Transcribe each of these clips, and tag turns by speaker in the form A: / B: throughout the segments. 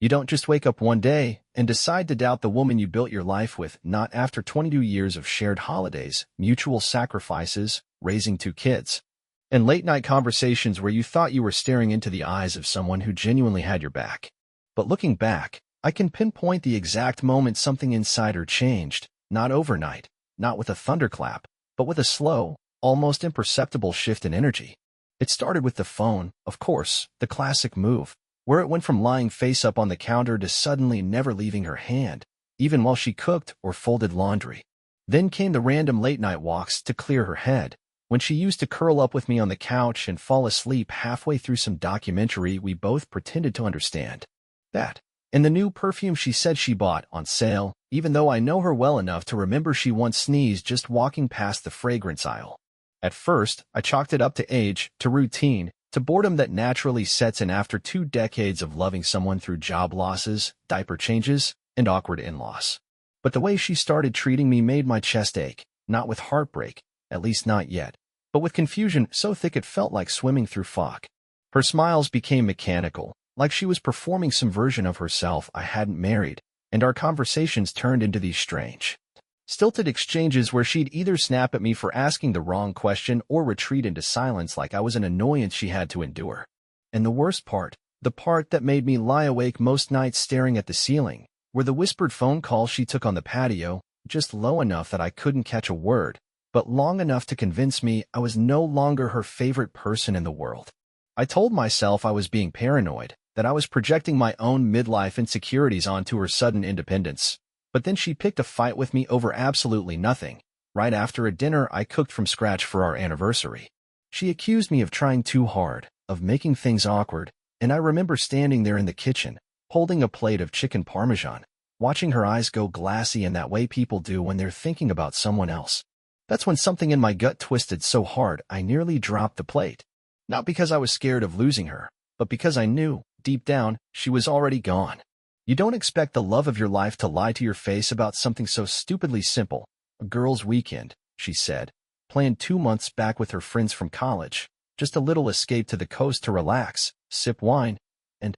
A: You don't just wake up one day and decide to doubt the woman you built your life with, not after 22 years of shared holidays, mutual sacrifices, raising two kids, and late-night conversations where you thought you were staring into the eyes of someone who genuinely had your back. But looking back, I can pinpoint the exact moment something inside her changed, not overnight, not with a thunderclap, but with a slow, almost imperceptible shift in energy. It started with the phone, of course, the classic move, where it went from lying face up on the counter to suddenly never leaving her hand, even while she cooked or folded laundry. Then came the random late-night walks to clear her head, when she used to curl up with me on the couch and fall asleep halfway through some documentary we both pretended to understand. That, and the new perfume she said she bought on sale, even though I know her well enough to remember she once sneezed just walking past the fragrance aisle. At first, I chalked it up to age, to routine, to boredom that naturally sets in after 2 decades of loving someone through job losses, diaper changes, and awkward in-laws. But the way she started treating me made my chest ache, not with heartbreak, at least not yet, but with confusion so thick it felt like swimming through fog. Her smiles became mechanical, like she was performing some version of herself I hadn't married, and our conversations turned into these strange, stilted exchanges where she'd either snap at me for asking the wrong question or retreat into silence like I was an annoyance she had to endure. And the worst part, the part that made me lie awake most nights staring at the ceiling, were the whispered phone calls she took on the patio, just low enough that I couldn't catch a word, but long enough to convince me I was no longer her favorite person in the world. I told myself I was being paranoid, that I was projecting my own midlife insecurities onto her sudden independence. But then she picked a fight with me over absolutely nothing, right after a dinner I cooked from scratch for our anniversary. She accused me of trying too hard, of making things awkward, and I remember standing there in the kitchen, holding a plate of chicken parmesan, watching her eyes go glassy in that way people do when they're thinking about someone else. That's when something in my gut twisted so hard I nearly dropped the plate. Not because I was scared of losing her, but because I knew, deep down, she was already gone. You don't expect the love of your life to lie to your face about something so stupidly simple. A girl's weekend, she said, planned 2 months back with her friends from college, just a little escape to the coast to relax, sip wine, and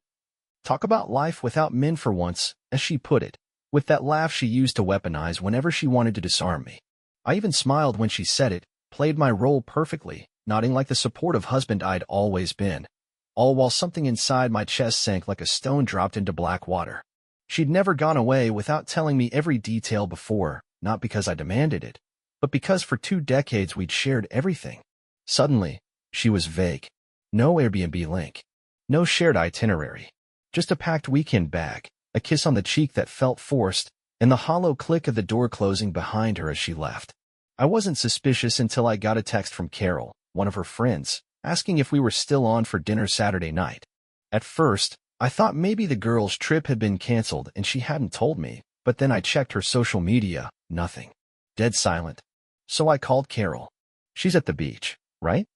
A: talk about life without men for once, as she put it, with that laugh she used to weaponize whenever she wanted to disarm me. I even smiled when she said it, played my role perfectly, nodding like the supportive husband I'd always been, all while something inside my chest sank like a stone dropped into black water. She'd never gone away without telling me every detail before, not because I demanded it, but because for 2 decades we'd shared everything. Suddenly, she was vague. No Airbnb link. No shared itinerary. Just a packed weekend bag, a kiss on the cheek that felt forced, and the hollow click of the door closing behind her as she left. I wasn't suspicious until I got a text from Carol, one of her friends, asking if we were still on for dinner Saturday night. At first, I thought maybe the girl's trip had been canceled and she hadn't told me, but then I checked her social media, nothing. Dead silent. So I called Carol. "She's at the beach, right?"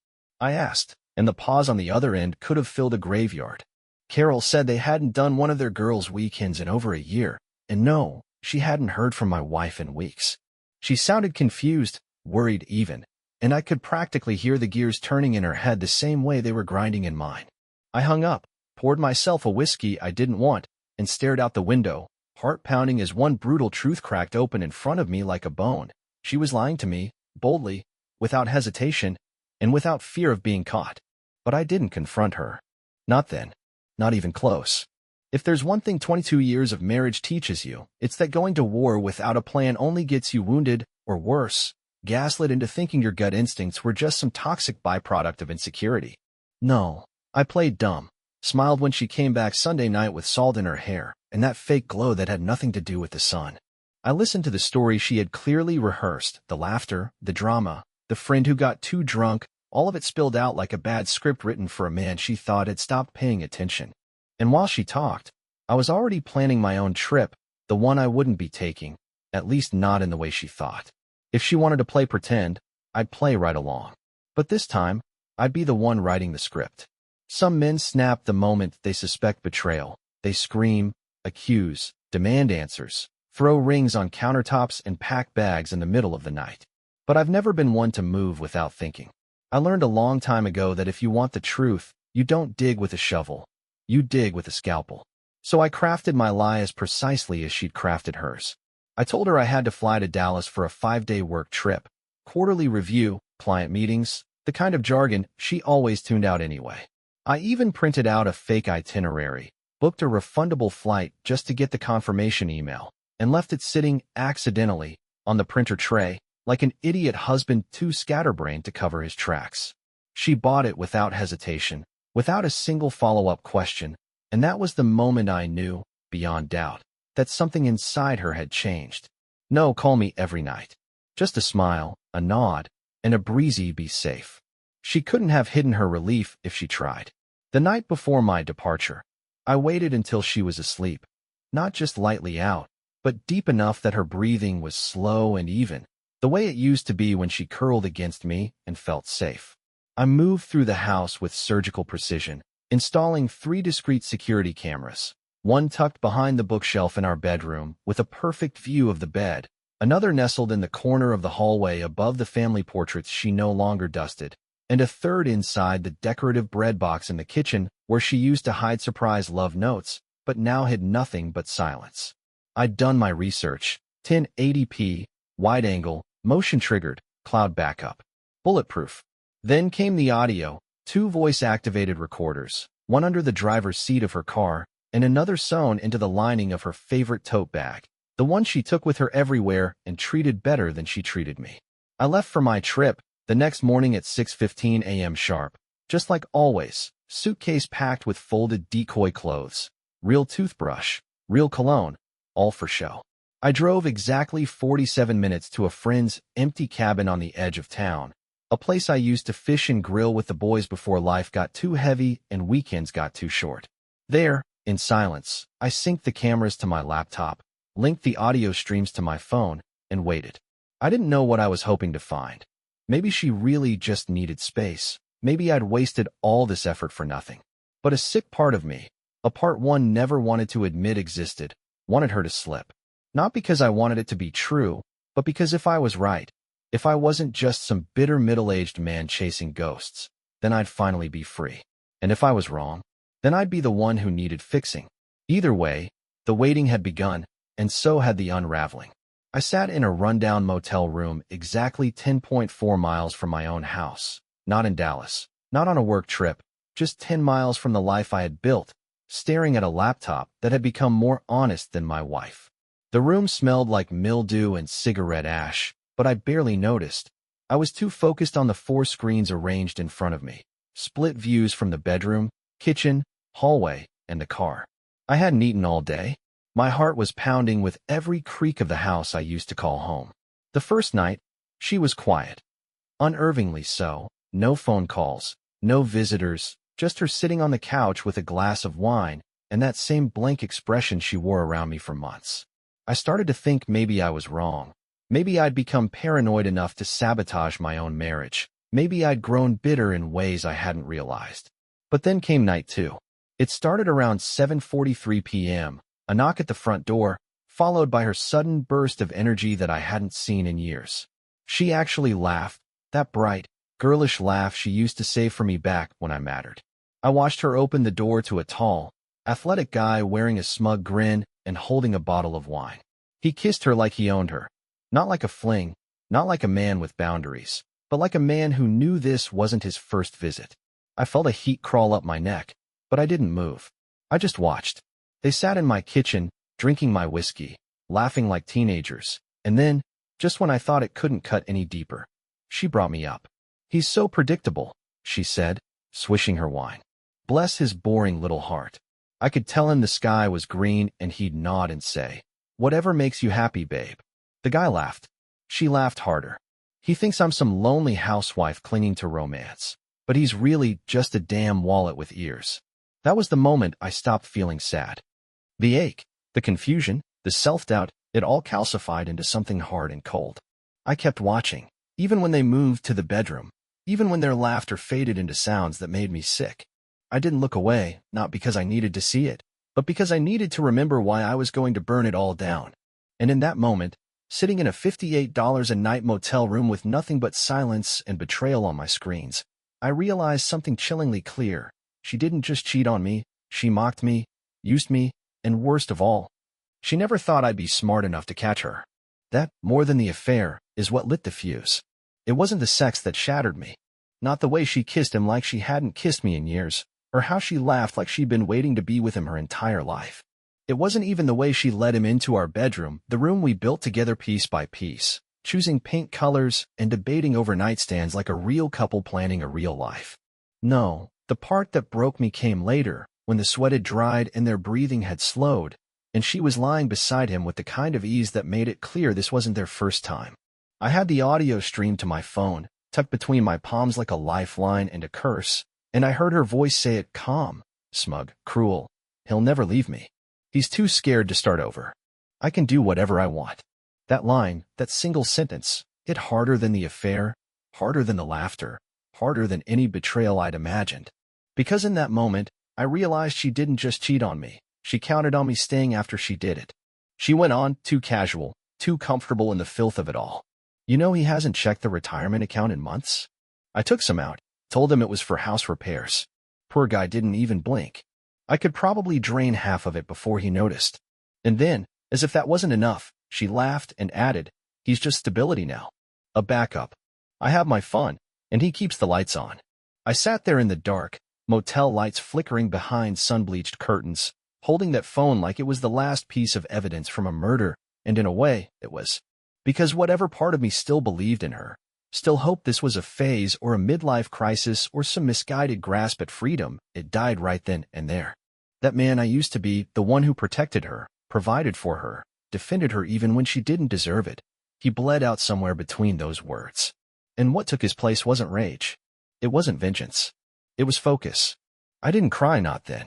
A: I asked, and the pause on the other end could have filled a graveyard. Carol said they hadn't done one of their girls' weekends in over a year, and no, she hadn't heard from my wife in weeks. She sounded confused, worried even, and I could practically hear the gears turning in her head the same way they were grinding in mine. I hung up, poured myself a whiskey I didn't want, and stared out the window, heart pounding as one brutal truth cracked open in front of me like a bone. She was lying to me, boldly, without hesitation, and without fear of being caught. But I didn't confront her. Not then. Not even close. If there's one thing 22 years of marriage teaches you, it's that going to war without a plan only gets you wounded, or worse, gaslit into thinking your gut instincts were just some toxic byproduct of insecurity. No, I played dumb, smiled when she came back Sunday night with salt in her hair, and that fake glow that had nothing to do with the sun. I listened to the story she had clearly rehearsed, the laughter, the drama, the friend who got too drunk, all of it spilled out like a bad script written for a man she thought had stopped paying attention. And while she talked, I was already planning my own trip, the one I wouldn't be taking, at least not in the way she thought. If she wanted to play pretend, I'd play right along. But this time, I'd be the one writing the script. Some men snap the moment they suspect betrayal. They scream, accuse, demand answers, throw rings on countertops and pack bags in the middle of the night. But I've never been one to move without thinking. I learned a long time ago that if you want the truth, you don't dig with a shovel. You dig with a scalpel. So I crafted my lie as precisely as she'd crafted hers. I told her I had to fly to Dallas for a 5-day work trip, quarterly review, client meetings, the kind of jargon she always tuned out anyway. I even printed out a fake itinerary, booked a refundable flight just to get the confirmation email, and left it sitting, accidentally, on the printer tray, like an idiot husband too scatterbrained to cover his tracks. She bought it without hesitation, without a single follow-up question, and that was the moment I knew, beyond doubt, that something inside her had changed. No, call me every night. Just a smile, a nod, and a breezy be safe. She couldn't have hidden her relief if she tried. The night before my departure, I waited until she was asleep, not just lightly out, but deep enough that her breathing was slow and even, the way it used to be when she curled against me and felt safe. I moved through the house with surgical precision, installing 3 discrete security cameras, one tucked behind the bookshelf in our bedroom with a perfect view of the bed, another nestled in the corner of the hallway above the family portraits she no longer dusted, and a third inside the decorative bread box in the kitchen where she used to hide surprise love notes, but now hid nothing but silence. I'd done my research, 1080p, wide-angle, motion-triggered, cloud backup, bulletproof. Then came the audio, 2 voice-activated recorders, one under the driver's seat of her car, and another sewn into the lining of her favorite tote bag, the one she took with her everywhere and treated better than she treated me. I left for my trip the next morning at 6:15 a.m. sharp, just like always, suitcase packed with folded decoy clothes, real toothbrush, real cologne, all for show. I drove exactly 47 minutes to a friend's empty cabin on the edge of town, a place I used to fish and grill with the boys before life got too heavy and weekends got too short. There, in silence, I synced the cameras to my laptop, linked the audio streams to my phone, and waited. I didn't know what I was hoping to find. Maybe she really just needed space. Maybe I'd wasted all this effort for nothing. But a sick part of me, a part one never wanted to admit existed, wanted her to slip. Not because I wanted it to be true, but because if I was right, if I wasn't just some bitter middle-aged man chasing ghosts, then I'd finally be free. And if I was wrong, then I'd be the one who needed fixing. Either way, the waiting had begun, and so had the unraveling. I sat in a rundown motel room exactly 10.4 miles from my own house, not in Dallas, not on a work trip, just 10 miles from the life I had built, staring at a laptop that had become more honest than my wife. The room smelled like mildew and cigarette ash, but I barely noticed. I was too focused on the 4 screens arranged in front of me, split views from the bedroom, kitchen, hallway, and the car. I hadn't eaten all day. My heart was pounding with every creak of the house I used to call home. The first night, she was quiet. Unnervingly so, no phone calls, no visitors, just her sitting on the couch with a glass of wine and that same blank expression she wore around me for months. I started to think maybe I was wrong. Maybe I'd become paranoid enough to sabotage my own marriage. Maybe I'd grown bitter in ways I hadn't realized. But then came night 2. It started around 7:43 p.m., a knock at the front door, followed by her sudden burst of energy that I hadn't seen in years. She actually laughed, that bright, girlish laugh she used to save for me back when I mattered. I watched her open the door to a tall, athletic guy wearing a smug grin and holding a bottle of wine. He kissed her like he owned her. Not like a fling, not like a man with boundaries, but like a man who knew this wasn't his first visit. I felt a heat crawl up my neck, but I didn't move. I just watched. They sat in my kitchen, drinking my whiskey, laughing like teenagers, and then, just when I thought it couldn't cut any deeper, she brought me up. "He's so predictable," she said, swishing her wine. Bless his boring little heart. I could tell him the sky was green and he'd nod and say, "Whatever makes you happy, babe." The guy laughed. She laughed harder. "He thinks I'm some lonely housewife clinging to romance, but he's really just a damn wallet with ears." That was the moment I stopped feeling sad. The ache, the confusion, the self-doubt, it all calcified into something hard and cold. I kept watching, even when they moved to the bedroom, even when their laughter faded into sounds that made me sick. I didn't look away, not because I needed to see it, but because I needed to remember why I was going to burn it all down. And in that moment, sitting in a $58 a night motel room with nothing but silence and betrayal on my screens, I realized something chillingly clear. She didn't just cheat on me, she mocked me, used me, And worst of all, she never thought I'd be smart enough to catch her. That, more than the affair, is what lit the fuse. It wasn't the sex that shattered me. Not the way she kissed him like she hadn't kissed me in years, or how she laughed like she'd been waiting to be with him her entire life. It wasn't even the way she led him into our bedroom, the room we built together piece by piece, choosing paint colors and debating over nightstands like a real couple planning a real life. No, the part that broke me came later, when the sweat had dried and their breathing had slowed, and she was lying beside him with the kind of ease that made it clear this wasn't their first time. I had the audio streamed to my phone, tucked between my palms like a lifeline and a curse, and I heard her voice say it calm, smug, cruel. He'll never leave me. He's too scared to start over. I can do whatever I want. That line, that single sentence, hit harder than the affair, harder than the laughter, harder than any betrayal I'd imagined. Because in that moment, I realized she didn't just cheat on me. She counted on me staying after she did it. She went on, too casual, too comfortable in the filth of it all. You know he hasn't checked the retirement account in months? I took some out, told him it was for house repairs. Poor guy didn't even blink. I could probably drain half of it before he noticed. And then, as if that wasn't enough, she laughed and added, he's just stability now. A backup. I have my fun, and he keeps the lights on. I sat there in the dark, motel lights flickering behind sun-bleached curtains, holding that phone like it was the last piece of evidence from a murder, and in a way, it was. Because whatever part of me still believed in her, still hoped this was a phase or a midlife crisis or some misguided grasp at freedom, it died right then and there. That man I used to be, the one who protected her, provided for her, defended her even when she didn't deserve it, he bled out somewhere between those words. And what took his place wasn't rage. It wasn't vengeance. It was focus. I didn't cry not then.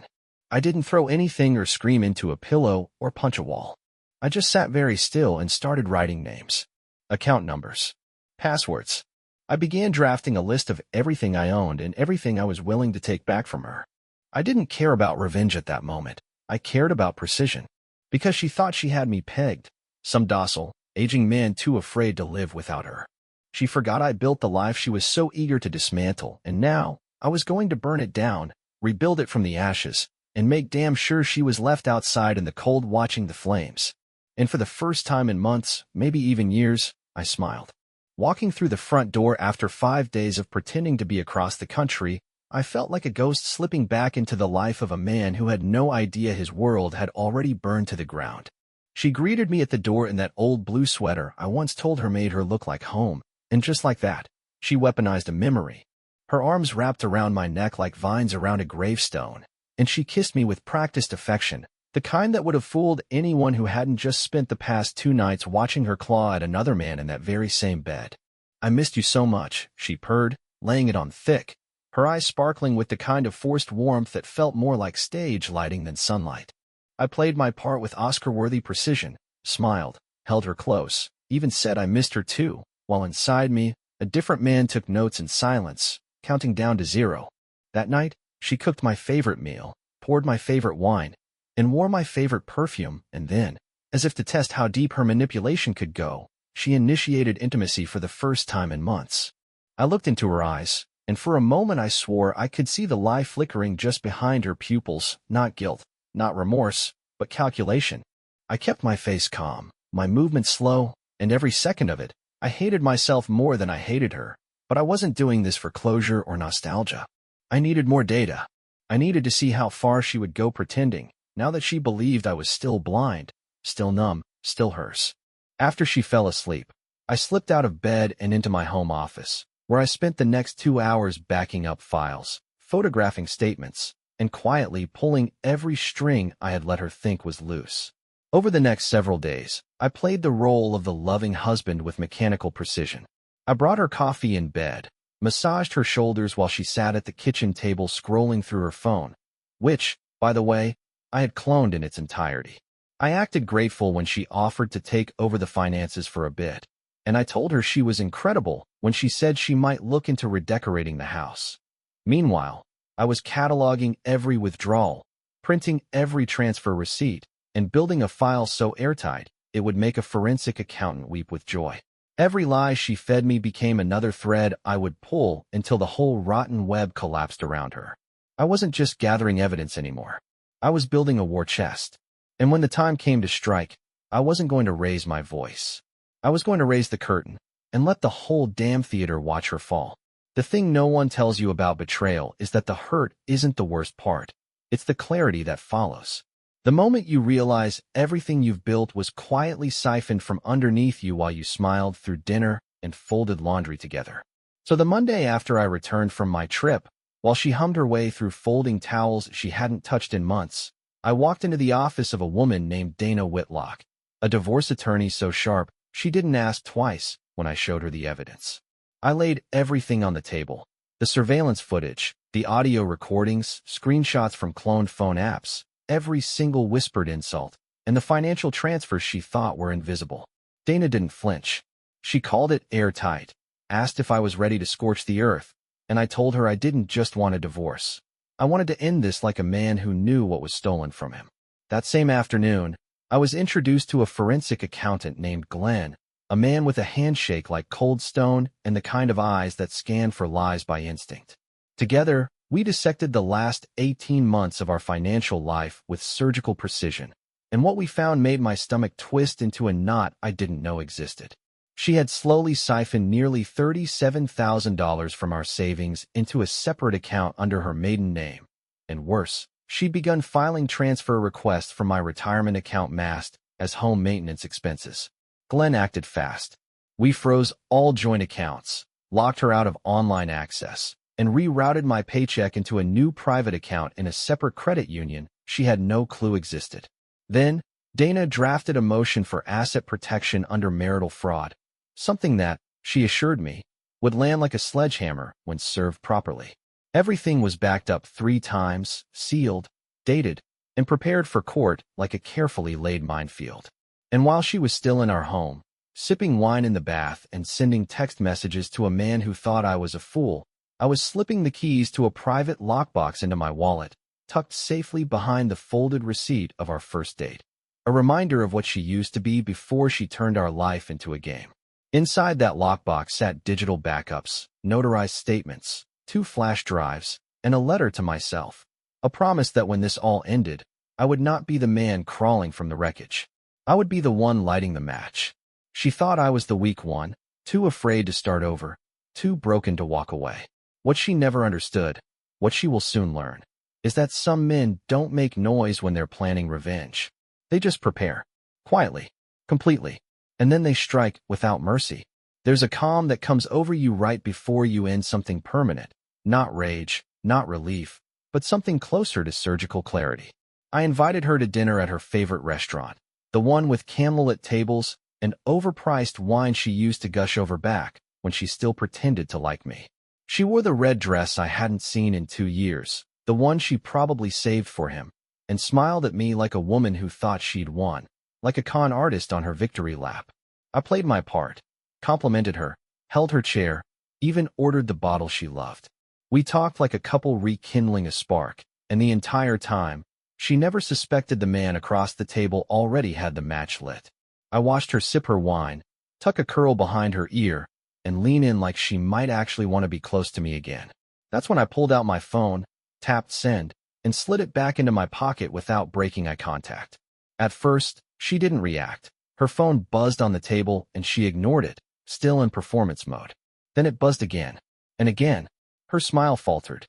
A: I didn't throw anything or scream into a pillow or punch a wall. I just sat very still and started writing names, account numbers, passwords. I began drafting a list of everything I owned and everything I was willing to take back from her. I didn't care about revenge at that moment. I cared about precision. Because she thought she had me pegged, some docile, aging man too afraid to live without her. She forgot I built the life she was so eager to dismantle, and now I was going to burn it down, rebuild it from the ashes, and make damn sure she was left outside in the cold watching the flames. And for the first time in months, maybe even years, I smiled. Walking through the front door after 5 days of pretending to be across the country, I felt like a ghost slipping back into the life of a man who had no idea his world had already burned to the ground. She greeted me at the door in that old blue sweater I once told her made her look like home, and just like that, she weaponized a memory. Her arms wrapped around my neck like vines around a gravestone, and she kissed me with practiced affection, the kind that would have fooled anyone who hadn't just spent the past 2 nights watching her claw at another man in that very same bed. I missed you so much, she purred, laying it on thick, her eyes sparkling with the kind of forced warmth that felt more like stage lighting than sunlight. I played my part with Oscar-worthy precision, smiled, held her close, even said I missed her too, while inside me, a different man took notes in silence, counting down to 0. That night, she cooked my favorite meal, poured my favorite wine, and wore my favorite perfume, and then, as if to test how deep her manipulation could go, she initiated intimacy for the first time in months. I looked into her eyes, and for a moment I swore I could see the lie flickering just behind her pupils, not guilt, not remorse, but calculation. I kept my face calm, my movements slow, and every second of it, I hated myself more than I hated her, but I wasn't doing this for closure or nostalgia. I needed more data. I needed to see how far she would go pretending, now that she believed I was still blind, still numb, still hers. After she fell asleep, I slipped out of bed and into my home office, where I spent the next 2 hours backing up files, photographing statements, and quietly pulling every string I had let her think was loose. Over the next several days, I played the role of the loving husband with mechanical precision. I brought her coffee in bed, massaged her shoulders while she sat at the kitchen table scrolling through her phone, which, by the way, I had cloned in its entirety. I acted grateful when she offered to take over the finances for a bit, and I told her she was incredible when she said she might look into redecorating the house. Meanwhile, I was cataloging every withdrawal, printing every transfer receipt, and building a file so airtight it would make a forensic accountant weep with joy. Every lie she fed me became another thread I would pull until the whole rotten web collapsed around her. I wasn't just gathering evidence anymore. I was building a war chest. And when the time came to strike, I wasn't going to raise my voice. I was going to raise the curtain and let the whole damn theater watch her fall. The thing no one tells you about betrayal is that the hurt isn't the worst part. It's the clarity that follows. The moment you realize everything you've built was quietly siphoned from underneath you while you smiled through dinner and folded laundry together. So the Monday after I returned from my trip, while she hummed her way through folding towels she hadn't touched in months, I walked into the office of a woman named Dana Whitlock, a divorce attorney so sharp she didn't ask twice when I showed her the evidence. I laid everything on the table: the surveillance footage, the audio recordings, screenshots from cloned phone apps, every single whispered insult, and the financial transfers she thought were invisible. Dana didn't flinch. She called it airtight, asked if I was ready to scorch the earth, and I told her I didn't just want a divorce. I wanted to end this like a man who knew what was stolen from him. That same afternoon, I was introduced to a forensic accountant named Glenn, a man with a handshake like cold stone and the kind of eyes that scan for lies by instinct. Together, we dissected the last 18 months of our financial life with surgical precision, and what we found made my stomach twist into a knot I didn't know existed. She had slowly siphoned nearly $37,000 from our savings into a separate account under her maiden name. And worse, she'd begun filing transfer requests from my retirement account masked as home maintenance expenses. Glenn acted fast. We froze all joint accounts, locked her out of online access, and rerouted my paycheck into a new private account in a separate credit union she had no clue existed. Then, Dana drafted a motion for asset protection under marital fraud, something that, she assured me, would land like a sledgehammer when served properly. Everything was backed up 3 times, sealed, dated, and prepared for court like a carefully laid minefield. And while she was still in our home, sipping wine in the bath and sending text messages to a man who thought I was a fool, I was slipping the keys to a private lockbox into my wallet, tucked safely behind the folded receipt of our first date. A reminder of what she used to be before she turned our life into a game. Inside that lockbox sat digital backups, notarized statements, 2 flash drives, and a letter to myself. A promise that when this all ended, I would not be the man crawling from the wreckage. I would be the one lighting the match. She thought I was the weak one, too afraid to start over, too broken to walk away. What she never understood, what she will soon learn, is that some men don't make noise when they're planning revenge. They just prepare, quietly, completely, and then they strike without mercy. There's a calm that comes over you right before you end something permanent, not rage, not relief, but something closer to surgical clarity. I invited her to dinner at her favorite restaurant, the one with candlelit tables and overpriced wine she used to gush over back when she still pretended to like me. She wore the red dress I hadn't seen in 2 years, the one she probably saved for him, and smiled at me like a woman who thought she'd won, like a con artist on her victory lap. I played my part, complimented her, held her chair, even ordered the bottle she loved. We talked like a couple rekindling a spark, and the entire time, she never suspected the man across the table already had the match lit. I watched her sip her wine, tuck a curl behind her ear, and lean in like she might actually want to be close to me again. That's when I pulled out my phone, tapped send, and slid it back into my pocket without breaking eye contact. At first, she didn't react. Her phone buzzed on the table and she ignored it, still in performance mode. Then it buzzed again, and again. Her smile faltered.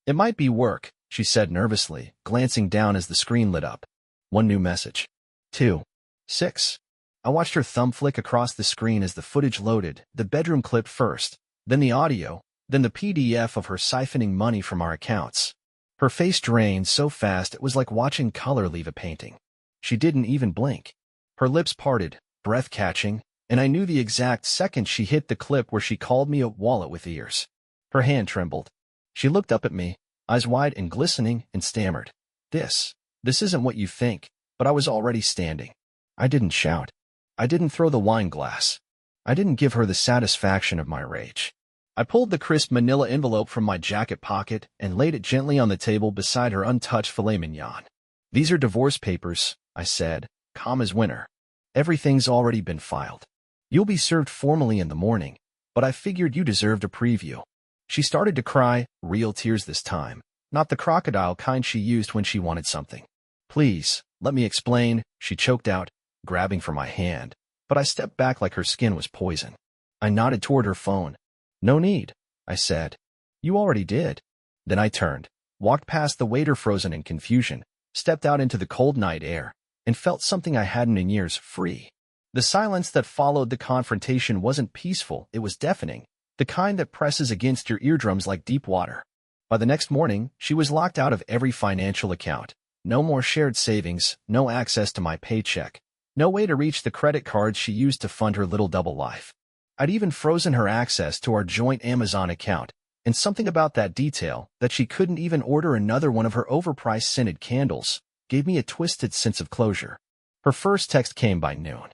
A: "It might be work," she said nervously, glancing down as the screen lit up. 1 new message. 2. 6. I watched her thumb flick across the screen as the footage loaded, the bedroom clip first, then the audio, then the PDF of her siphoning money from our accounts. Her face drained so fast it was like watching color leave a painting. She didn't even blink. Her lips parted, breath catching, and I knew the exact second she hit the clip where she called me a wallet with ears. Her hand trembled. She looked up at me, eyes wide and glistening, and stammered, This isn't what you think," but I was already standing. I didn't shout. I didn't throw the wine glass. I didn't give her the satisfaction of my rage. I pulled the crisp manila envelope from my jacket pocket and laid it gently on the table beside her untouched filet mignon. "These are divorce papers," I said, calm as winter. "Everything's already been filed. You'll be served formally in the morning, but I figured you deserved a preview." She started to cry, real tears this time, not the crocodile kind she used when she wanted something. Please, let me explain, she choked out, grabbing for my hand. But I stepped back like her skin was poison. I nodded toward her phone. No need, I said. You already did. Then I turned, walked past the waiter frozen in confusion, stepped out into the cold night air, and felt something I hadn't in years, free. The silence that followed the confrontation wasn't peaceful, it was deafening, the kind that presses against your eardrums like deep water. By the next morning, she was locked out of every financial account. No more shared savings, no access to my paycheck, no way to reach the credit cards she used to fund her little double life. I'd even frozen her access to our joint Amazon account, and something about that detail, that she couldn't even order another one of her overpriced scented candles, gave me a twisted sense of closure. Her first text came by noon.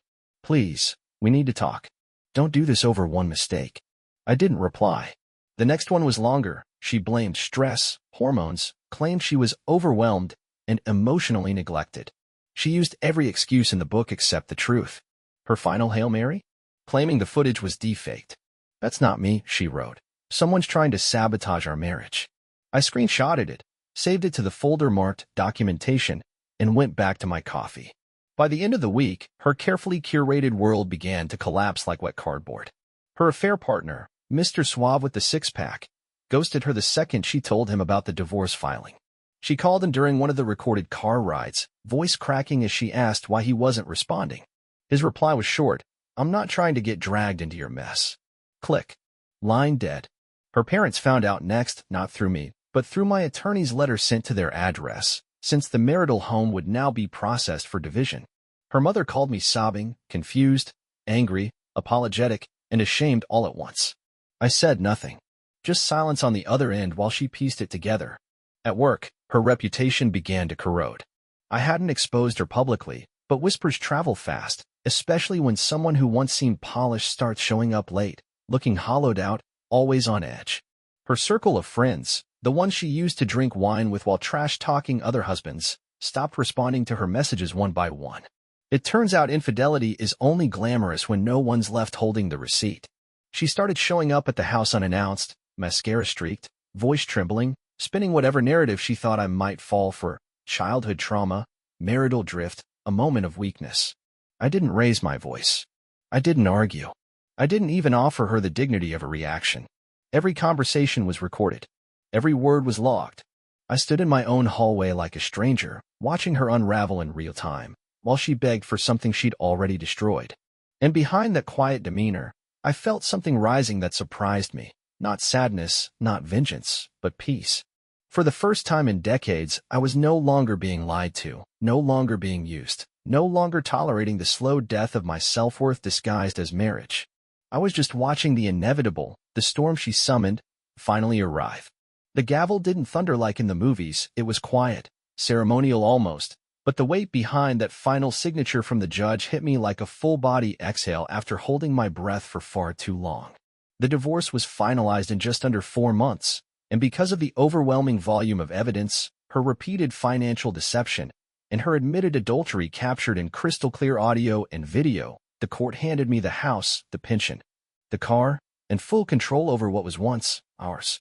A: Please, we need to talk. Don't do this over one mistake. I didn't reply. The next one was longer. She blamed stress, hormones, claimed she was overwhelmed, and emotionally neglected. She used every excuse in the book except the truth. Her final Hail Mary? Claiming the footage was defaked. That's not me, she wrote. Someone's trying to sabotage our marriage. I screenshotted it, saved it to the folder marked documentation, and went back to my coffee. By the end of the week, her carefully curated world began to collapse like wet cardboard. Her affair partner, Mr. Suave with the six-pack, ghosted her the second she told him about the divorce filing. She called him during one of the recorded car rides, voice cracking as she asked why he wasn't responding. His reply was short, I'm not trying to get dragged into your mess. Click. Line dead. Her parents found out next, not through me, but through my attorney's letter sent to their address, since the marital home would now be processed for division. Her mother called me sobbing, confused, angry, apologetic, and ashamed all at once. I said nothing. Just silence on the other end while she pieced it together. At work, her reputation began to corrode. I hadn't exposed her publicly, but whispers travel fast, especially when someone who once seemed polished starts showing up late, looking hollowed out, always on edge. Her circle of friends, the ones she used to drink wine with while trash-talking other husbands, stopped responding to her messages one by one. It turns out infidelity is only glamorous when no one's left holding the receipt. She started showing up at the house unannounced, mascara streaked, voice trembling, spinning whatever narrative she thought I might fall for: childhood trauma, marital drift, a moment of weakness. I didn't raise my voice. I didn't argue. I didn't even offer her the dignity of a reaction. Every conversation was recorded. Every word was logged. I stood in my own hallway like a stranger, watching her unravel in real time, while she begged for something she'd already destroyed. And behind that quiet demeanor, I felt something rising that surprised me. Not sadness, not vengeance, but peace. For the first time in decades, I was no longer being lied to, no longer being used, no longer tolerating the slow death of my self-worth disguised as marriage. I was just watching the inevitable, the storm she summoned, finally arrive. The gavel didn't thunder like in the movies, it was quiet, ceremonial almost, but the weight behind that final signature from the judge hit me like a full-body exhale after holding my breath for far too long. The divorce was finalized in just under 4 months, and because of the overwhelming volume of evidence, her repeated financial deception, and her admitted adultery captured in crystal-clear audio and video, the court handed me the house, the pension, the car, and full control over what was once ours.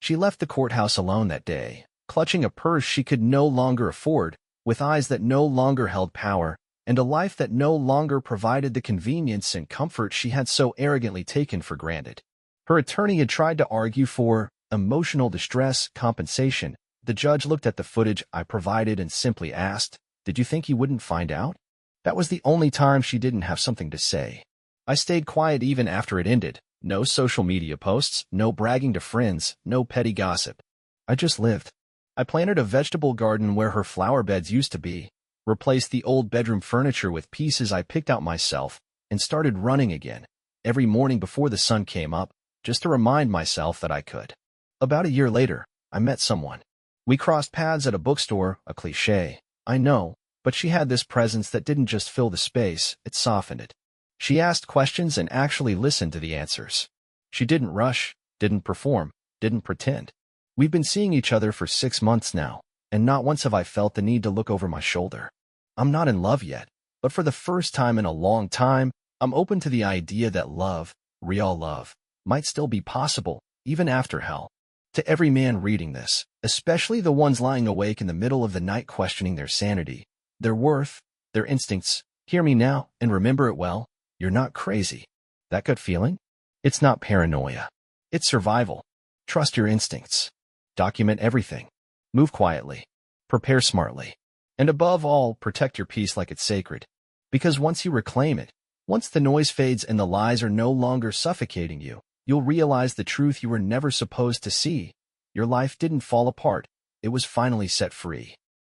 A: She left the courthouse alone that day, clutching a purse she could no longer afford, with eyes that no longer held power, and a life that no longer provided the convenience and comfort she had so arrogantly taken for granted. Her attorney had tried to argue for emotional distress compensation. The judge looked at the footage I provided and simply asked, "Did you think you wouldn't find out?" That was the only time she didn't have something to say. I stayed quiet even after it ended. No social media posts, no bragging to friends, no petty gossip. I just lived. I planted a vegetable garden where her flower beds used to be, replaced the old bedroom furniture with pieces I picked out myself, and started running again, every morning before the sun came up, just to remind myself that I could. About a year later, I met someone. We crossed paths at a bookstore, a cliché, I know, but she had this presence that didn't just fill the space, it softened it. She asked questions and actually listened to the answers. She didn't rush, didn't perform, didn't pretend. We've been seeing each other for 6 months now, and not once have I felt the need to look over my shoulder. I'm not in love yet, but for the first time in a long time, I'm open to the idea that love, real love, might still be possible, even after hell. To every man reading this, especially the ones lying awake in the middle of the night questioning their sanity, their worth, their instincts, hear me now and remember it well, you're not crazy. That gut feeling? It's not paranoia. It's survival. Trust your instincts. Document everything. Move quietly. Prepare smartly. And above all, protect your peace like it's sacred. Because once you reclaim it, once the noise fades and the lies are no longer suffocating you, you'll realize the truth you were never supposed to see. Your life didn't fall apart. It was finally set free.